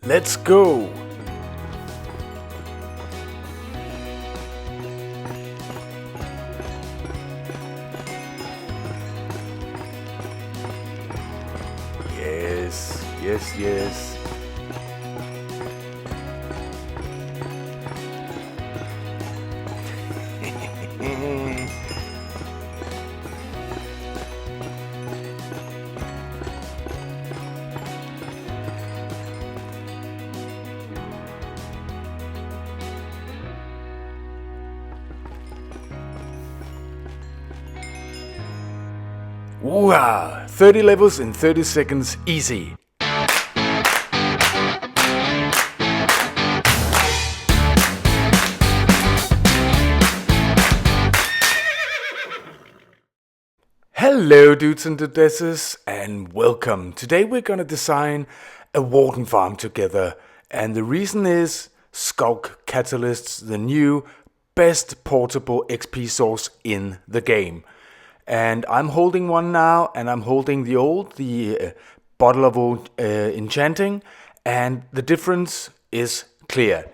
Let's go! Yes, yes, yes. Wow! 30 levels in 30 seconds, easy! Hello dudes and dudeesses, and welcome. Today we're gonna design a warden farm together, and the reason is Sculk Catalyst, the new best portable XP source in the game. And I'm holding one now, and I'm holding the bottle of old enchanting, and the difference is clear.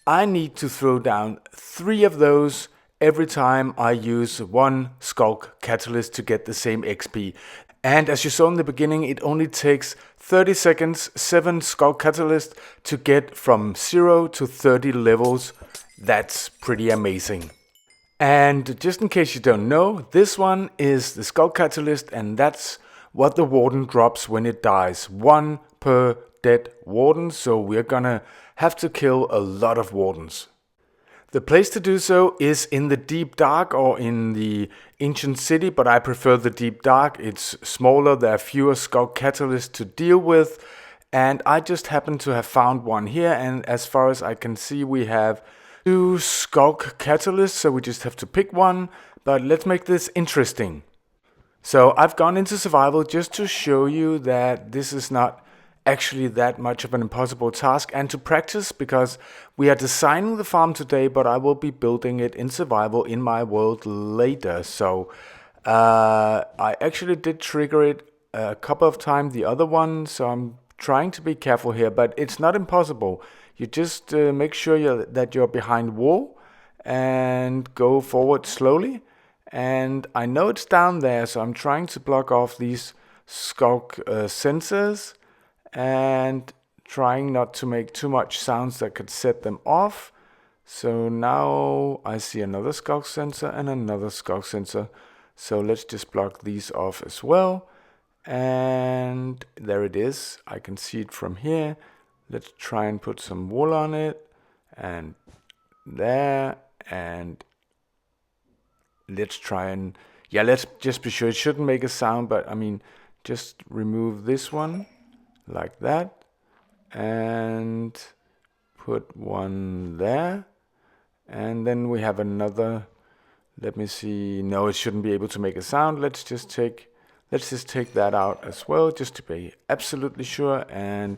I need to throw down 3 of those every time I use one Sculk Catalyst to get the same XP. And as you saw in the beginning, it only takes 30 seconds, 7 Sculk Catalyst to get from 0 to 30 levels. That's pretty amazing. And just in case you don't know, this one is the Sculk Catalyst, and that's what the warden drops when it dies. 1 per dead warden, so we're gonna have to kill a lot of wardens. The place to do so is in the Deep Dark or in the Ancient City, but I prefer the Deep Dark. It's smaller, there are fewer Sculk Catalysts to deal with, and I just happen to have found one here, and as far as I can see we have 2 Sculk Catalysts, so we just have to pick one, but let's make this interesting. So I've gone into survival just to show you that this is not actually that much of an impossible task, and to practice, because we are designing the farm today, but I will be building it in survival in my world later. So I actually did trigger it a couple of times, the other one, so I'm trying to be careful here, but it's not impossible. You just make sure that you're behind wall and go forward slowly. And I know it's down there, so I'm trying to block off these Sculk sensors and trying not to make too much sounds that could set them off. So now I see another Sculk sensor and another Sculk sensor. So let's just block these off as well. And there it is. I can see it from here. Let's try and put some wool on it, and there, and let's try and, yeah, let's just be sure it shouldn't make a sound, but I mean, just remove this one, like that, and put one there, and then we have another, let me see, no, it shouldn't be able to make a sound. Let's just take that out as well, just to be absolutely sure, and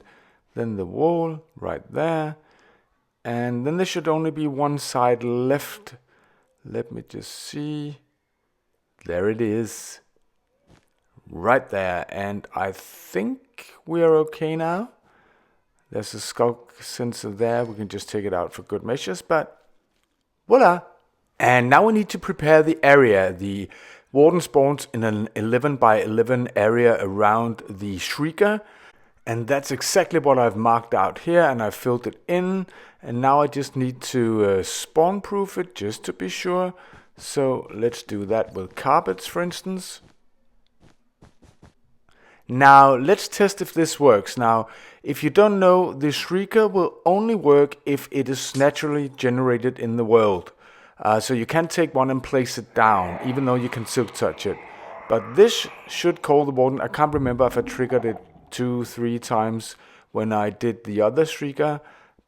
then the wall right there, and then there should only be one side left. Let me just see. There it is, right there, and I think we are okay now. There's a Sculk sensor there. We can just take it out for good measures, but voila. And now we need to prepare the area. The warden spawns in an 11 by 11 area around the Shrieker. And that's exactly what I've marked out here, and I've filled it in. And now I just need to spawn proof it just to be sure. So let's do that with carpets, for instance. Now let's test if this works. Now, if you don't know, the Shrieker will only work if it is naturally generated in the world. So you can take one and place it down, even though you can silk touch it. But this should call the warden. I can't remember if I triggered it 2-3 times when I did the other Shrieker,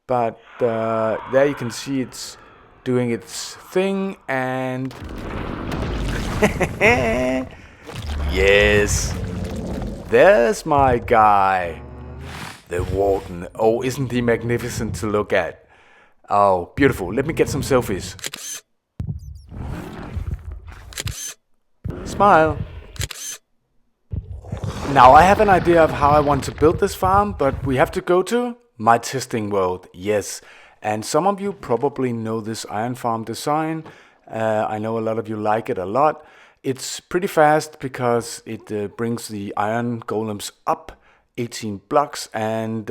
but there you can see it's doing its thing, and yes, there's my guy, the warden. Oh, isn't he magnificent to look at? Oh, beautiful. Let me get some selfies. Smile. Now I have an idea of how I want to build this farm, but we have to go to My testing world, yes. And some of you probably know this iron farm design. I know a lot of you like it a lot. It's pretty fast because it brings the iron golems up 18 blocks and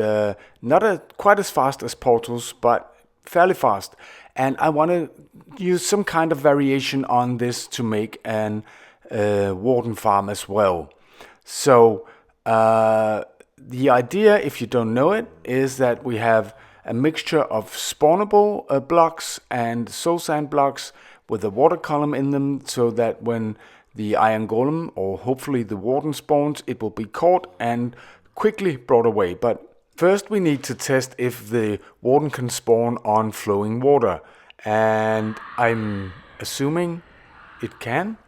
not quite as fast as portals, but fairly fast. And I want to use some kind of variation on this to make an warden farm as well. So the idea, if you don't know it, is that we have a mixture of spawnable blocks and soul sand blocks with a water column in them, so that when the iron golem, or hopefully the warden, spawns, it will be caught and quickly brought away. But first we need to test if the warden can spawn on flowing water, and I'm assuming it can.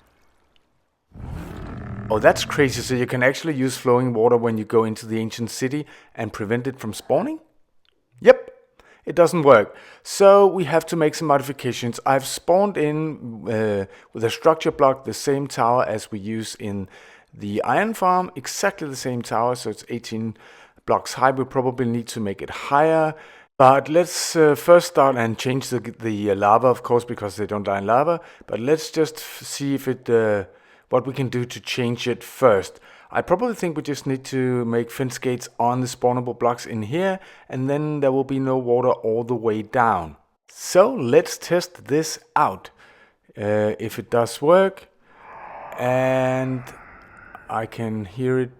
Oh, that's crazy. So you can actually use flowing water when you go into the ancient city and prevent it from spawning? Yep, it doesn't work. So we have to make some modifications. I've spawned in with a structure block the same tower as we use in the iron farm, exactly the same tower, so it's 18 blocks high. We probably need to make it higher. But let's first start and change the lava, of course, because they don't die in lava. But let's just see if it... what we can do to change it first. I probably think we just need to make fence gates on the spawnable blocks in here, and then there will be no water all the way down. So let's test this out. If it does work, and I can hear it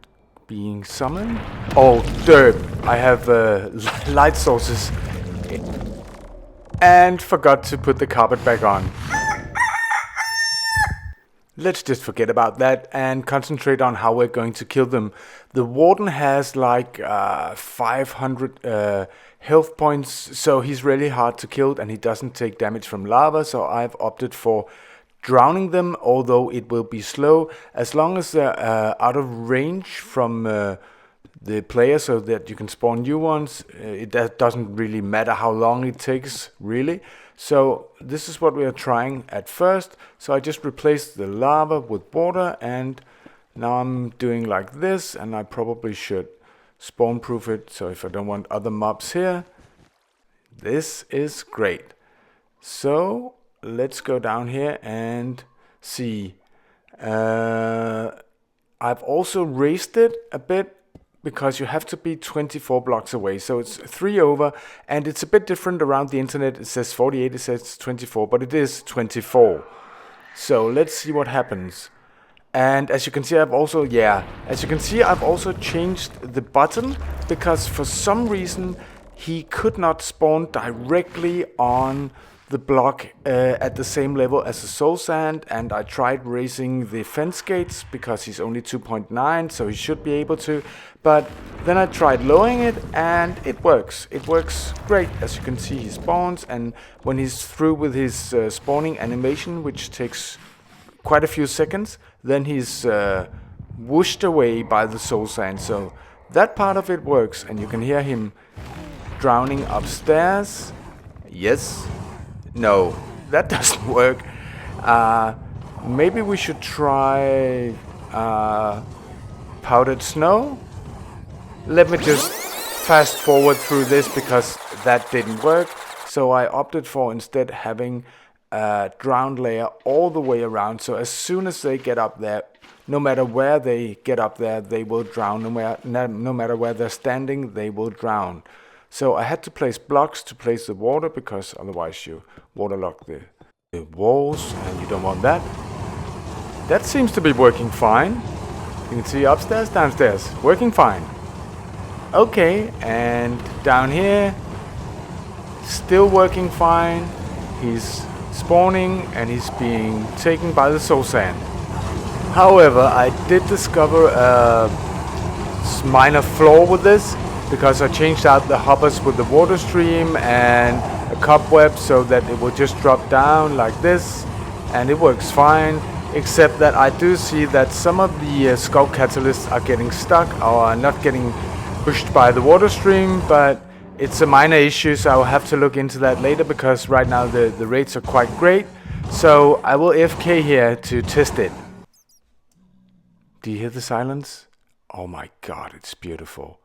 being summoned. Oh, derp, I have light sources and forgot to put the carpet back on. Let's just forget about that and concentrate on how we're going to kill them. The warden has like 500 health points, so he's really hard to kill, and he doesn't take damage from lava, so I've opted for drowning them, although it will be slow. As long as they're out of range from the player, so that you can spawn new ones, it doesn't really matter how long it takes, really. So this is what we are trying at first. So I just replaced the lava with water, and now I'm doing like this, and I probably should spawn proof it, so if I don't want other mobs here. This is great. So let's go down here and see. I've also raised it a bit, because you have to be 24 blocks away. So it's 3 over, and it's a bit different around the internet. It says 48, it says 24, but it is 24. So let's see what happens. And as you can see, I've also changed the button, because for some reason he could not spawn directly on the block at the same level as the soul sand, and I tried raising the fence gates because he's only 2.9, so he should be able to, but then I tried lowering it and it works. It works great. As you can see, he spawns, and when he's through with his spawning animation, which takes quite a few seconds, then he's whooshed away by the soul sand. So that part of it works, and you can hear him drowning upstairs. Yes. No, that doesn't work. Maybe we should try powdered snow. Let me just fast forward through this, because that didn't work. So I opted for instead having a drowned layer all the way around. So as soon as they get up there, no matter where they get up there, they will drown. No matter where they're standing, they will drown. So I had to place blocks to place the water, because otherwise you waterlock the walls, and you don't want that. That seems to be working fine. You can see upstairs, downstairs, working fine. Okay, and down here, still working fine. He's spawning, and he's being taken by the soul sand. However, I did discover a minor flaw with this, because I changed out the hoppers with the water stream and a cobweb, so that it will just drop down like this, and it works fine, except that I do see that some of the Sculk Catalysts are getting stuck, or are not getting pushed by the water stream, but it's a minor issue, so I'll have to look into that later, because right now the rates are quite great. So I will AFK here to test it. Do you hear the silence? Oh my god, it's beautiful.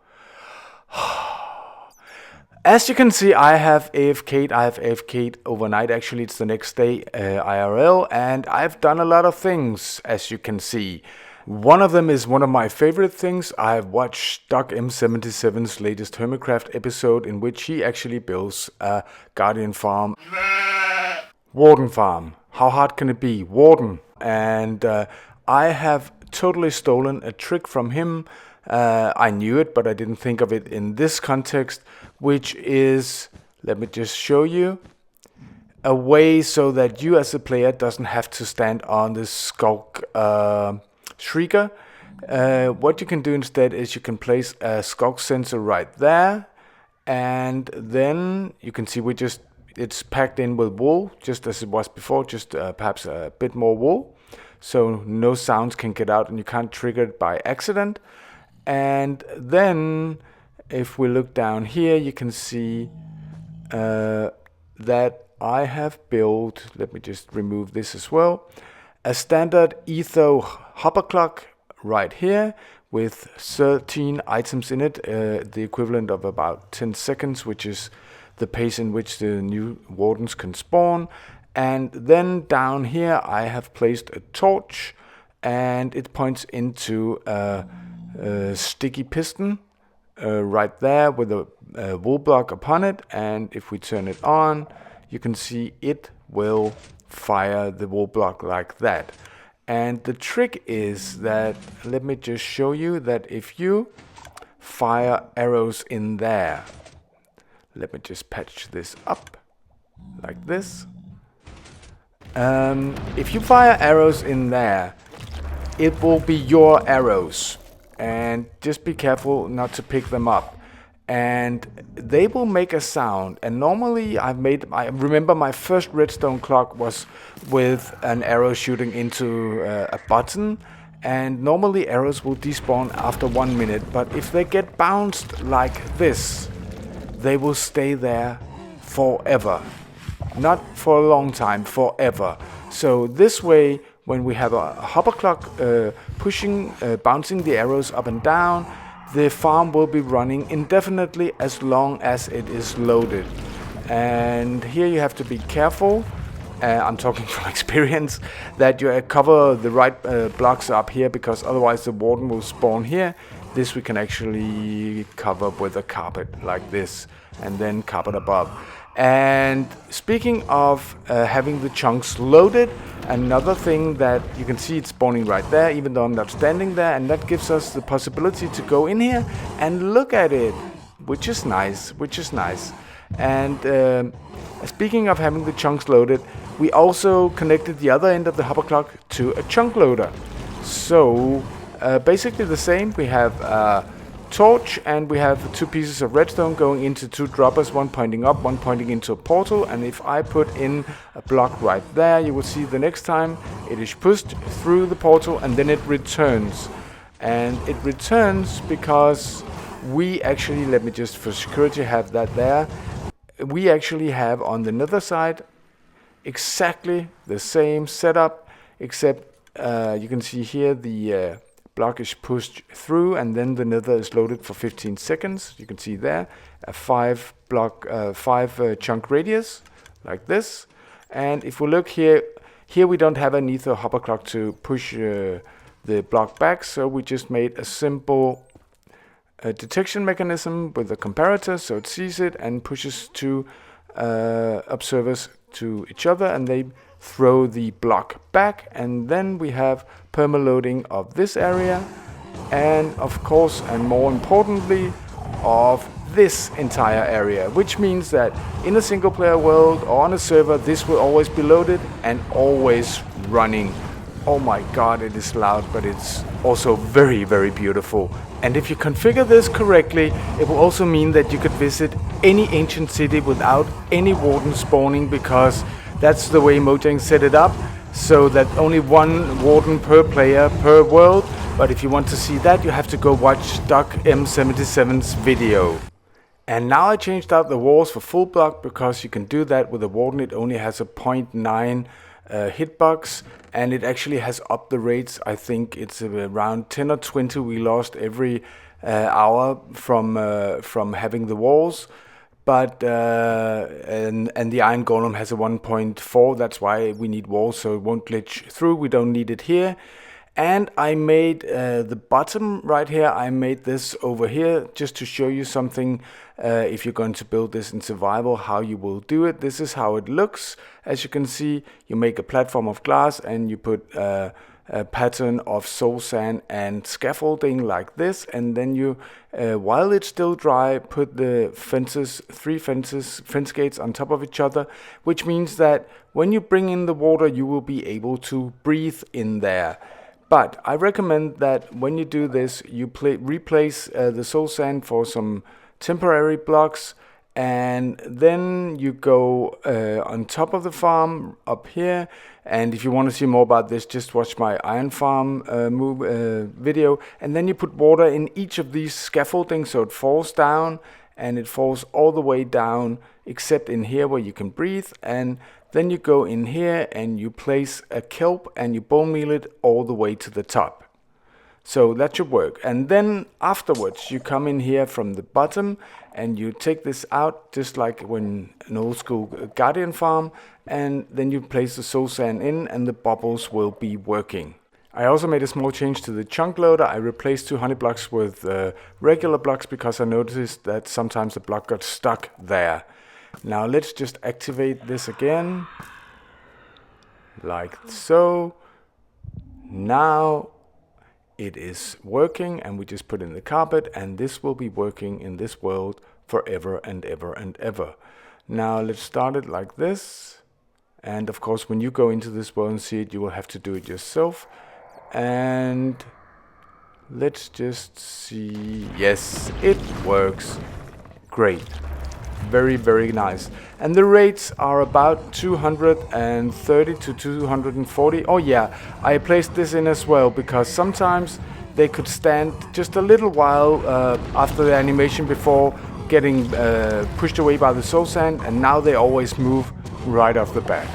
As you can see, I have AFK'd overnight. Actually, it's the next day IRL, and I've done a lot of things, as you can see. One of them is one of my favorite things. I've watched Doc M77's latest Hermitcraft episode, in which he actually builds a Guardian Farm. Warden Farm. How hard can it be? Warden. And I have totally stolen a trick from him. I knew it, but I didn't think of it in this context, which is, let me just show you, a way so that you as a player doesn't have to stand on the Sculk Shrieker. What you can do instead is you can place a Sculk sensor right there, and then you can see it's packed in with wool, just as it was before, just perhaps a bit more wool, so no sounds can get out and you can't trigger it by accident. And then if we look down here, you can see that I have built, let me just remove this as well, a standard Etho hopper clock right here with 13 items in it, the equivalent of about 10 seconds, which is the pace in which the new wardens can spawn. And then down here I have placed a torch, and it points into a sticky piston right there with a wool block upon it, and if we turn it on, you can see it will fire the wool block like that. And the trick is that, let me just show you, that if you fire arrows in there, let me just patch this up like this. If you fire arrows in there, it will be your arrows, and just be careful not to pick them up, and they will make a sound. And normally I remember my first redstone clock was with an arrow shooting into a button, and normally arrows will despawn after 1 minute, but if they get bounced like this, they will stay there forever. Not for a long time, forever. So this way, when we have a hopper clock bouncing the arrows up and down, the farm will be running indefinitely as long as it is loaded. And here you have to be careful, I'm talking from experience, that you cover the right blocks up here, because otherwise the warden will spawn here. This we can actually cover with a carpet like this, and then carpet above. And speaking of having the chunks loaded, another thing that you can see, it's spawning right there, even though I'm not standing there, and that gives us the possibility to go in here and look at it, which is nice. And speaking of having the chunks loaded, we also connected the other end of the hopper clock to a chunk loader. So basically the same. We have a torch, and we have 2 pieces of redstone going into 2 droppers, one pointing up, one pointing into a portal. And if I put in a block right there, you will see the next time it is pushed through the portal, and then it returns. And it returns because we actually, let me just for security have that there, we actually have on the nether side exactly the same setup, except you can see here the block is pushed through, and then the nether is loaded for 15 seconds. You can see there a 5 chunk radius like this. And if we look here we don't have an ether hopper clock to push the block back, so we just made a simple detection mechanism with a comparator, so it sees it and pushes 2 observers to each other, and they throw the block back. And then we have permaloading of this area, and of course, and more importantly, of this entire area, which means that in a single player world or on a server, this will always be loaded and always running. Oh my god, it is loud, but it's also very, very beautiful. And if you configure this correctly, it will also mean that you could visit any ancient city without any warden spawning, because that's the way Mojang set it up, so that only 1 warden per player per world. But if you want to see that, you have to go watch Doc M77's video. And now I changed out the walls for full block, because you can do that with a warden. It only has a 0.9 hitbox, and it actually has upped the rates. I think it's around 10 or 20 we lost every hour from having the walls. but and the iron golem has a 1.4. That's why we need walls, so it won't glitch through. We don't need it here. And I made the bottom right here, I made this over here just to show you something. If you're going to build this in survival, how you will do it. This is how it looks. As you can see, you make a platform of glass and you put a pattern of soul sand and scaffolding like this, and then you while it's still dry, put the fences, fence gates on top of each other, which means that when you bring in the water, you will be able to breathe in there. But I recommend that when you do this, you replace the soul sand for some temporary blocks, and then you go on top of the farm up here. And if you want to see more about this, just watch my iron farm video. And then you put water in each of these scaffolding so it falls down, and it falls all the way down except in here where you can breathe. And then you go in here and you place a kelp and you bone meal it all the way to the top. So that should work. And then afterwards you come in here from the bottom and you take this out just like when an old school guardian farm, and then you place the soul sand in and the bubbles will be working. I also made a small change to the chunk loader. I replaced 2 honey blocks with regular blocks because I noticed that sometimes the block got stuck there. Now let's just activate this again, like so. Now it is working, and we just put in the carpet, and this will be working in this world forever and ever and ever. Now let's start it like this, and of course when you go into this world and see it, you will have to do it yourself. And let's just see, yes, it works great. Very, very nice. And the rates are about 230 to 240. Oh yeah, I placed this in as well because sometimes they could stand just a little while after the animation before getting pushed away by the soul sand, and now they always move right off the bat.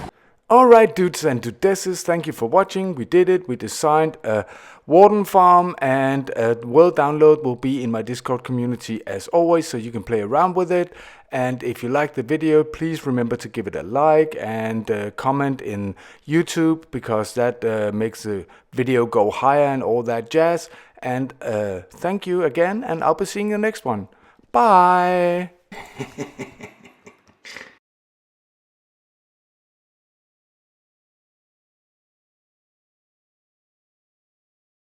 Alright dudes and dudesses, thank you for watching. We did it. We designed a warden farm, and a world download will be in my Discord community as always, so you can play around with it. And if you like the video, please remember to give it a like and comment in YouTube, because that makes the video go higher and all that jazz. And thank you again, and I'll be seeing you next one. Bye!